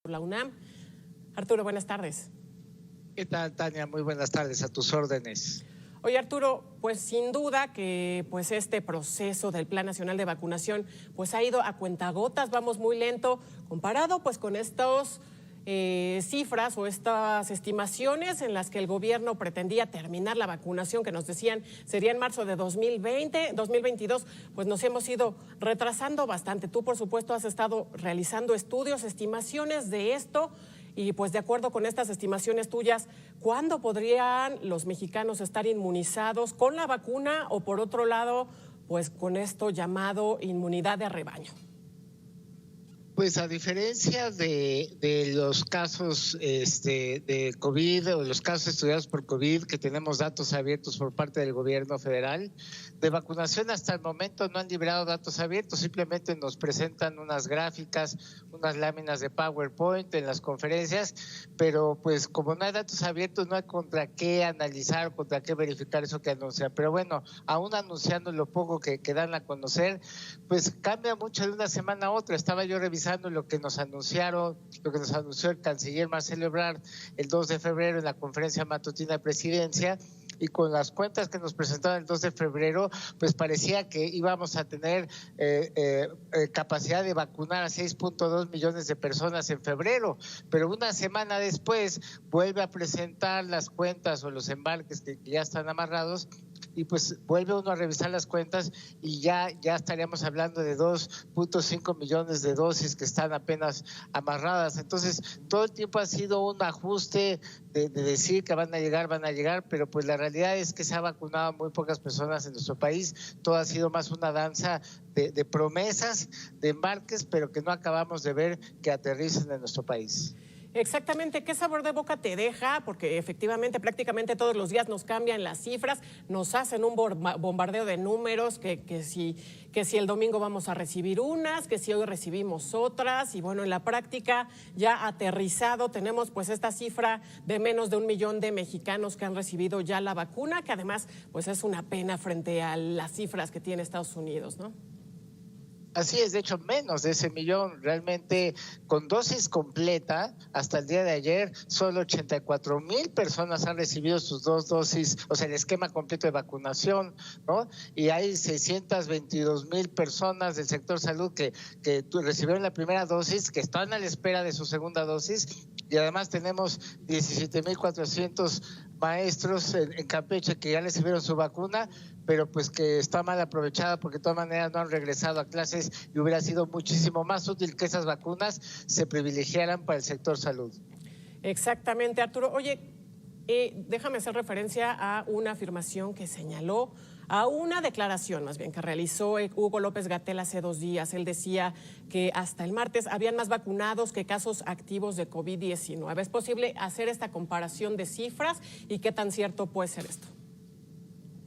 la UNAM. Arturo, buenas tardes. ¿Qué tal, Tania? Muy buenas tardes, a tus órdenes. Oye, Arturo, pues sin duda que pues este proceso del Plan Nacional de Vacunación pues ha ido a cuentagotas, vamos muy lento comparado pues con estos cifras o estas estimaciones en las que el gobierno pretendía terminar la vacunación, que nos decían sería en marzo de 2022, pues nos hemos ido retrasando bastante. Tú, por supuesto, has estado realizando estudios, estimaciones de esto. Y pues de acuerdo con estas estimaciones tuyas, ¿cuándo podrían los mexicanos estar inmunizados con la vacuna o por otro lado, pues con esto llamado inmunidad de rebaño? Pues a diferencia de los casos de COVID o los casos estudiados por COVID, que tenemos datos abiertos por parte del gobierno federal, de vacunación hasta el momento no han liberado datos abiertos, simplemente nos presentan unas gráficas, unas láminas de PowerPoint en las conferencias, pero pues como no hay datos abiertos, no hay contra qué analizar, contra qué verificar eso que anuncian. Pero bueno, aún anunciando lo poco que dan a conocer, pues cambia mucho de una semana a otra. Estaba yo revisando lo que nos anunciaron, lo que nos anunció el canciller Marcelo Ebrard el 2 de febrero en la conferencia matutina de presidencia, y con las cuentas que nos presentaron el 2 de febrero, pues parecía que íbamos a tener capacidad de vacunar a 6.2 millones de personas en febrero, pero una semana después vuelve a presentar las cuentas o los embarques que ya están amarrados, y pues vuelve uno a revisar las cuentas y ya estaríamos hablando de 2.5 millones de dosis que están apenas amarradas. Entonces, todo el tiempo ha sido un ajuste de decir que van a llegar, pero pues la realidad es que se ha vacunado a muy pocas personas en nuestro país. Todo ha sido más una danza de promesas, de embarques, pero que no acabamos de ver que aterricen en nuestro país. Exactamente, ¿qué sabor de boca te deja? Porque efectivamente prácticamente todos los días nos cambian las cifras, nos hacen un bombardeo de números, que si el domingo vamos a recibir unas, que si hoy recibimos otras, y bueno, en la práctica ya aterrizado tenemos pues esta cifra de menos de 1 millón de mexicanos que han recibido ya la vacuna, que además pues es una pena frente a las cifras que tiene Estados Unidos, ¿no? Así es, de hecho, menos de ese millón. Realmente, con dosis completa, hasta el día de ayer, solo 84,000 personas han recibido sus 2 dosis, o sea, el esquema completo de vacunación, ¿no? Y hay 622,000 personas del sector salud que recibieron la primera dosis, que están a la espera de su segunda dosis, y además tenemos 17,400 maestros en Campeche que ya recibieron su vacuna, pero pues que está mal aprovechada porque de todas maneras no han regresado a clases, y hubiera sido muchísimo más útil que esas vacunas se privilegiaran para el sector salud. Exactamente, Arturo. Oye, déjame hacer referencia a una afirmación que señaló, a una declaración más bien que realizó Hugo López-Gatell hace 2 días. Él decía que hasta el martes habían más vacunados que casos activos de COVID-19. ¿Es posible hacer esta comparación de cifras y qué tan cierto puede ser esto?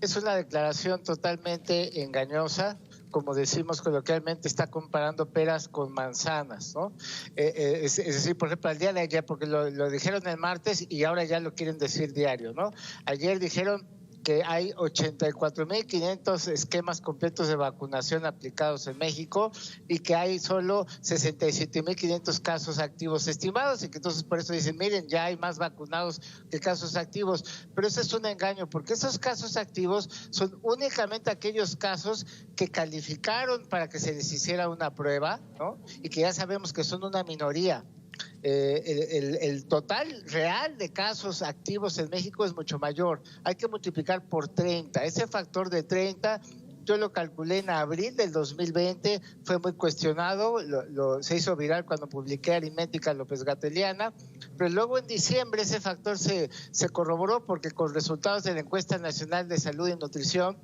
Es una declaración totalmente engañosa. Como decimos coloquialmente, está comparando peras con manzanas, ¿no? Es decir, por ejemplo, al día de ayer, porque lo dijeron el martes y ahora ya lo quieren decir diario, ¿no? Ayer dijeron que hay 84,500 esquemas completos de vacunación aplicados en México y que hay solo 67,500 casos activos estimados, y que entonces por eso dicen, miren, ya hay más vacunados que casos activos. Pero eso es un engaño, porque esos casos activos son únicamente aquellos casos que calificaron para que se les hiciera una prueba, ¿no? Y que ya sabemos que son una minoría. El total real de casos activos en México es mucho mayor. Hay que multiplicar por 30. Ese factor de 30 yo lo calculé en abril del 2020, fue muy cuestionado, se hizo viral cuando publiqué Aritmética López-Gateliana, pero luego en diciembre ese factor se corroboró, porque con resultados de la Encuesta Nacional de Salud y Nutrición,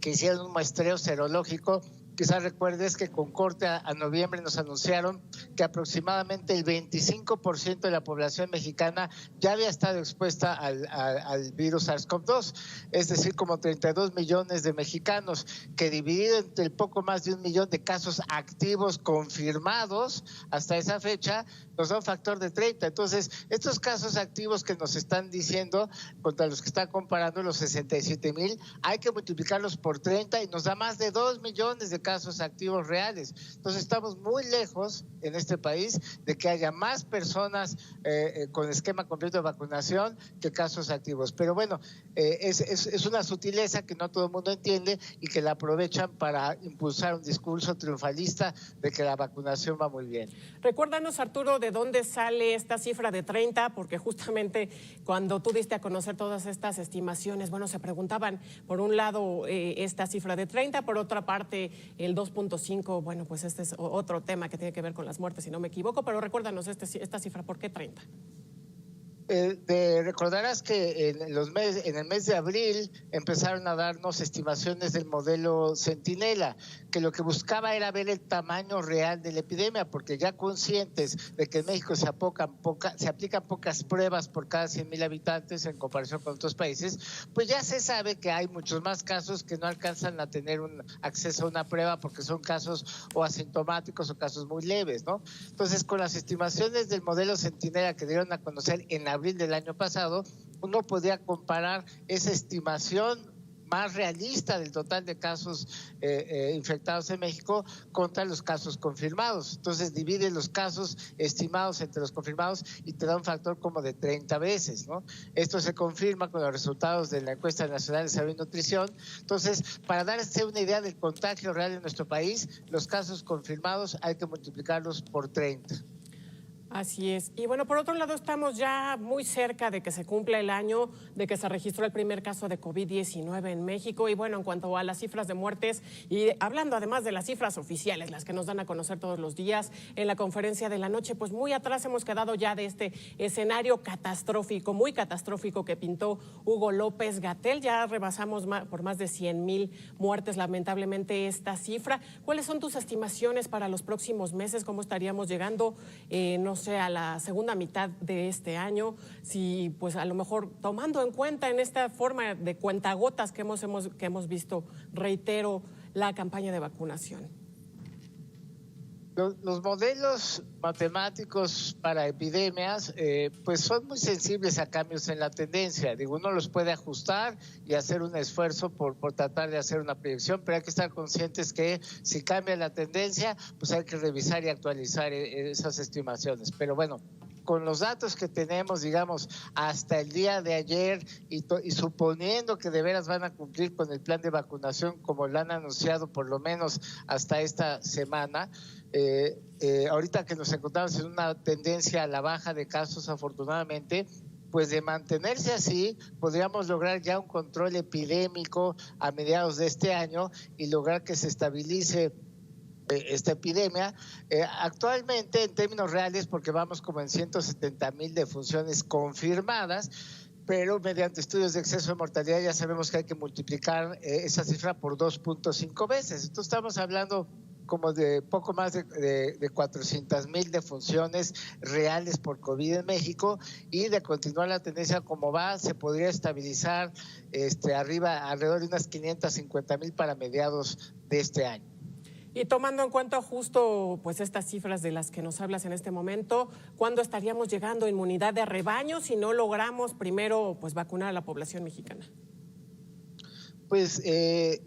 que hicieron un muestreo serológico, quizás recuerdes que con corte a noviembre nos anunciaron que aproximadamente el 25% de la población mexicana ya había estado expuesta al virus SARS-CoV-2, es decir, como 32 millones de mexicanos, que dividido entre el poco más de 1 millón de casos activos confirmados hasta esa fecha, nos da un factor de 30. Entonces, estos casos activos que nos están diciendo, contra los que están comparando los 67,000, hay que multiplicarlos por 30 y nos da más de 2 millones de casos activos reales. Entonces estamos muy lejos en este país de que haya más personas con esquema completo de vacunación que casos activos. Pero bueno, es una sutileza que no todo el mundo entiende y que la aprovechan para impulsar un discurso triunfalista de que la vacunación va muy bien. Recuérdanos, Arturo, de dónde sale esta cifra de 30, porque justamente cuando tú diste a conocer todas estas estimaciones, bueno, se preguntaban, por un lado, esta cifra de 30, por otra parte, el 2.5, bueno, pues este es otro tema que tiene que ver con las muertes, si no me equivoco, pero recuérdanos esta cifra, ¿por qué 30? Recordarás que en el mes de abril empezaron a darnos estimaciones del modelo Centinela, que lo que buscaba era ver el tamaño real de la epidemia, porque ya conscientes de que en México se aplican pocas pruebas por cada 100,000 habitantes en comparación con otros países, pues ya se sabe que hay muchos más casos que no alcanzan a tener un acceso a una prueba porque son casos o asintomáticos o casos muy leves, ¿no? Entonces, con las estimaciones del modelo Centinela que dieron a conocer en abril del año pasado, uno podía comparar esa estimación más realista del total de casos infectados en México contra los casos confirmados. Entonces divide los casos estimados entre los confirmados y te da un factor como de 30 veces, ¿no? Esto se confirma con los resultados de la encuesta nacional de salud y nutrición. Entonces, para darse una idea del contagio real en nuestro país, los casos confirmados hay que multiplicarlos por 30. Así es. Y bueno, por otro lado, estamos ya muy cerca de que se cumpla el año de que se registró el primer caso de COVID-19 en México. Y bueno, en cuanto a las cifras de muertes, y hablando además de las cifras oficiales, las que nos dan a conocer todos los días en la conferencia de la noche, pues muy atrás hemos quedado ya de este escenario catastrófico, muy catastrófico que pintó Hugo López-Gatell. Ya rebasamos por más de 100,000 muertes, lamentablemente, esta cifra. ¿Cuáles son tus estimaciones para los próximos meses? ¿Cómo estaríamos llegando? No sé, a la segunda mitad de este año, si pues a lo mejor tomando en cuenta en esta forma de cuentagotas que hemos visto, reitero, la campaña de vacunación. Los modelos matemáticos para epidemias pues son muy sensibles a cambios en la tendencia. Digo, uno los puede ajustar y hacer un esfuerzo por tratar de hacer una predicción, pero hay que estar conscientes que si cambia la tendencia, pues hay que revisar y actualizar esas estimaciones. Pero bueno, con los datos que tenemos, digamos, hasta el día de ayer y suponiendo que de veras van a cumplir con el plan de vacunación como lo han anunciado por lo menos hasta esta semana, ahorita que nos encontramos en una tendencia a la baja de casos, afortunadamente, pues de mantenerse así, podríamos lograr ya un control epidémico a mediados de este año y lograr que se estabilice esta epidemia. Actualmente, en términos reales, porque vamos como en 170,000 defunciones confirmadas, pero mediante estudios de exceso de mortalidad ya sabemos que hay que multiplicar esa cifra por 2.5 veces. Entonces estamos hablando como de poco más de 400,000 defunciones reales por COVID en México, y de continuar la tendencia como va, se podría estabilizar alrededor de unas 550,000 para mediados de este año. Y tomando en cuenta justo pues estas cifras de las que nos hablas en este momento, ¿cuándo estaríamos llegando a inmunidad de rebaño si no logramos primero pues vacunar a la población mexicana? Pues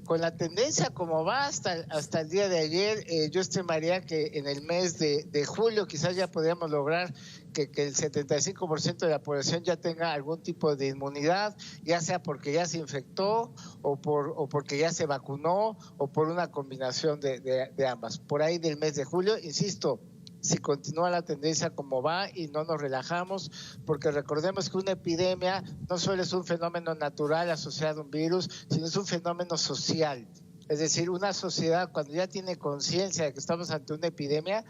con la tendencia como va hasta el día de ayer, yo estimaría que en el mes de julio quizás ya podríamos lograr que el 75% de la población ya tenga algún tipo de inmunidad, ya sea porque ya se infectó o porque ya se vacunó o por una combinación de ambas. Por ahí del mes de julio, insisto, si continúa la tendencia como va y no nos relajamos, porque recordemos que una epidemia no solo es un fenómeno natural asociado a un virus, sino es un fenómeno social. Es decir, una sociedad cuando ya tiene conciencia de que estamos ante una epidemia,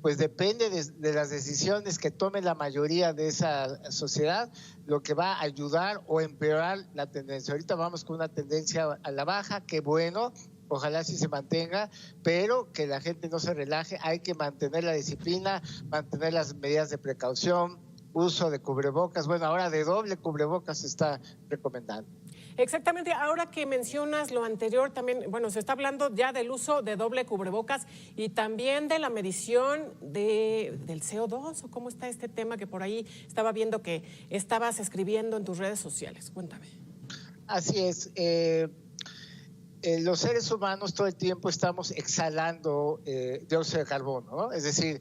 pues depende de las decisiones que tome la mayoría de esa sociedad, lo que va a ayudar o empeorar la tendencia. Ahorita vamos con una tendencia a la baja, qué bueno. Ojalá sí se mantenga, pero que la gente no se relaje. Hay que mantener la disciplina, mantener las medidas de precaución, uso de cubrebocas. Bueno, ahora de doble cubrebocas se está recomendando. Exactamente, ahora que mencionas lo anterior también, bueno, se está hablando ya del uso de doble cubrebocas y también de la medición del CO2, o cómo está este tema que por ahí estaba viendo que estabas escribiendo en tus redes sociales. Cuéntame. Así es. los seres humanos todo el tiempo estamos exhalando dióxido de carbono, ¿no? Es decir,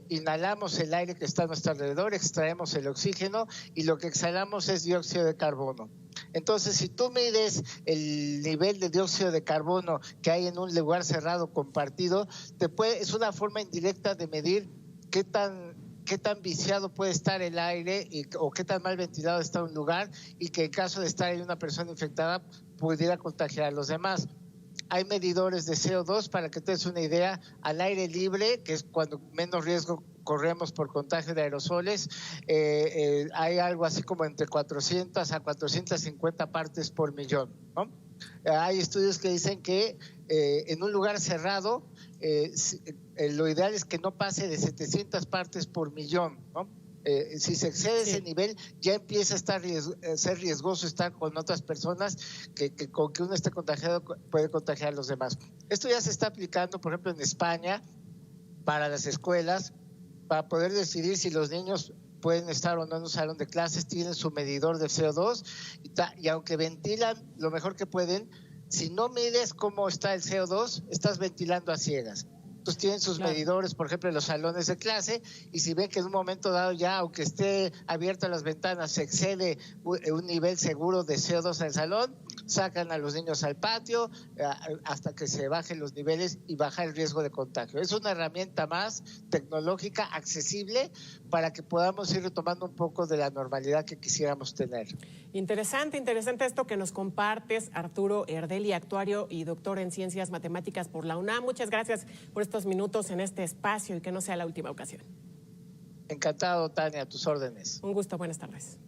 inhalamos el aire que está a nuestro alrededor, extraemos el oxígeno y lo que exhalamos es dióxido de carbono. Entonces, si tú mides el nivel de dióxido de carbono que hay en un lugar cerrado compartido, es una forma indirecta de medir qué tan viciado puede estar el aire o qué tan mal ventilado está un lugar, y que en caso de estar ahí una persona infectada pudiera contagiar a los demás. Hay medidores de CO2 para que te des una idea, al aire libre, que es cuando menos riesgo corremos por contagio de aerosoles, hay algo así como entre 400 a 450 partes por millón, ¿no? Hay estudios que dicen que en un lugar cerrado lo ideal es que no pase de 700 partes por millón, ¿no? Si se excede ese nivel, ya empieza a ser riesgoso estar con otras personas con que uno esté contagiado puede contagiar a los demás. Esto ya se está aplicando, por ejemplo, en España, para las escuelas, para poder decidir si los niños pueden estar o no en un salón de clases, tienen su medidor de CO2 y aunque ventilan lo mejor que pueden, si no mides cómo está el CO2, estás ventilando a ciegas. Entonces tienen sus medidores, por ejemplo, en los salones de clase, y si ven que en un momento dado ya, aunque esté abiertas las ventanas, se excede un nivel seguro de CO2 en el salón, sacan a los niños al patio hasta que se bajen los niveles y bajar el riesgo de contagio. Es una herramienta más tecnológica, accesible, para que podamos ir retomando un poco de la normalidad que quisiéramos tener. Interesante esto que nos compartes, Arturo Erdeli, actuario y doctor en Ciencias Matemáticas por la UNAM. Muchas gracias por estos minutos en este espacio y que no sea la última ocasión. Encantado, Tania, a tus órdenes. Un gusto, buenas tardes.